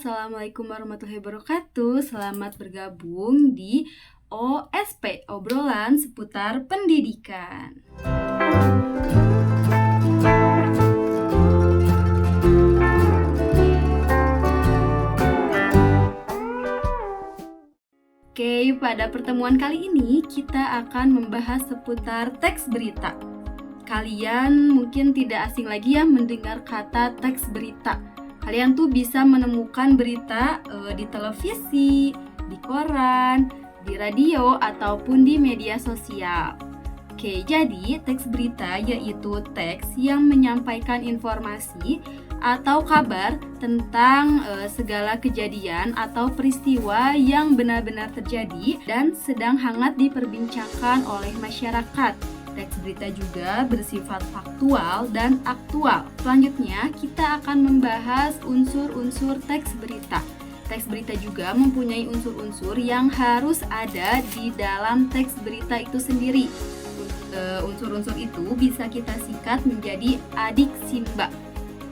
Assalamualaikum warahmatullahi wabarakatuh. Selamat bergabung di OSP, obrolan seputar pendidikan. Oke, pada pertemuan kali ini kita akan membahas seputar teks berita. Kalian mungkin tidak asing lagi ya mendengar kata teks berita. Kalian tuh bisa menemukan berita di televisi, di koran, di radio, ataupun di media sosial. Oke, jadi teks berita yaitu teks yang menyampaikan informasi atau kabar tentang segala kejadian atau peristiwa yang benar-benar terjadi dan sedang hangat diperbincangkan oleh masyarakat. Teks berita juga bersifat faktual dan aktual. Selanjutnya, kita akan membahas unsur-unsur teks berita. Teks berita juga mempunyai unsur-unsur yang harus ada di dalam teks berita itu sendiri. Unsur-unsur itu bisa kita singkat menjadi adiksimba.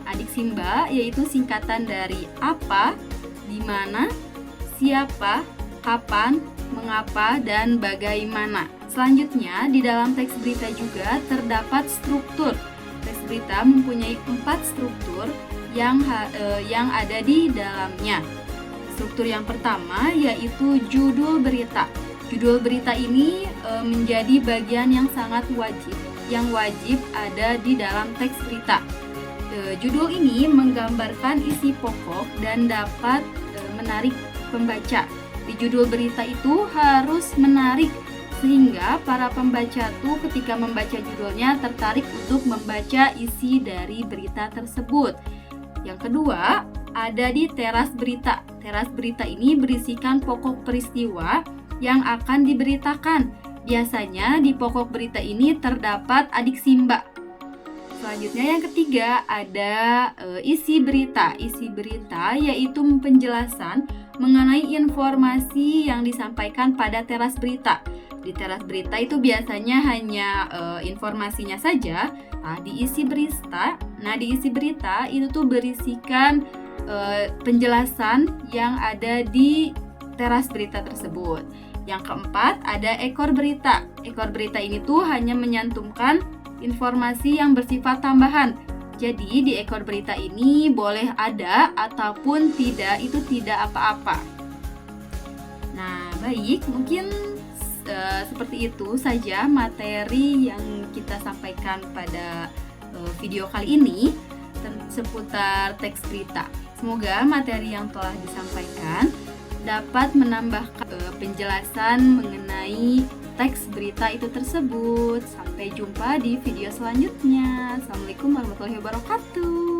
Adiksimba yaitu singkatan dari apa, di mana, siapa, kapan, mengapa, dan bagaimana. Selanjutnya, di dalam teks berita juga terdapat struktur. Teks berita mempunyai 4 struktur yang ada di dalamnya. Struktur yang pertama yaitu judul berita. Judul berita ini menjadi bagian yang sangat wajib ada di dalam teks berita. Judul ini menggambarkan isi pokok dan dapat menarik pembaca. Di judul berita itu harus menarik sehingga para pembaca tuh ketika membaca judulnya tertarik untuk membaca isi dari berita tersebut. Yang kedua, ada di teras berita. Teras berita ini berisikan pokok peristiwa yang akan diberitakan. Biasanya di pokok berita ini terdapat adiksimba. Selanjutnya yang ketiga ada isi berita. Isi berita yaitu penjelasan mengenai informasi yang disampaikan pada teras berita. Di teras berita itu biasanya hanya informasinya saja. Di isi berita itu tuh berisikan penjelasan yang ada di teras berita tersebut. Yang keempat ada ekor berita. Ekor berita ini tuh hanya menyantumkan informasi yang bersifat tambahan. Jadi di ekor berita ini boleh ada ataupun tidak, itu tidak apa-apa. Nah, baik, mungkin seperti itu saja materi yang kita sampaikan pada video kali ini seputar teks berita. Semoga materi yang telah disampaikan dapat menambahkan penjelasan mengenai teks berita itu tersebut. Sampai jumpa di video selanjutnya. Assalamualaikum warahmatullahi wabarakatuh.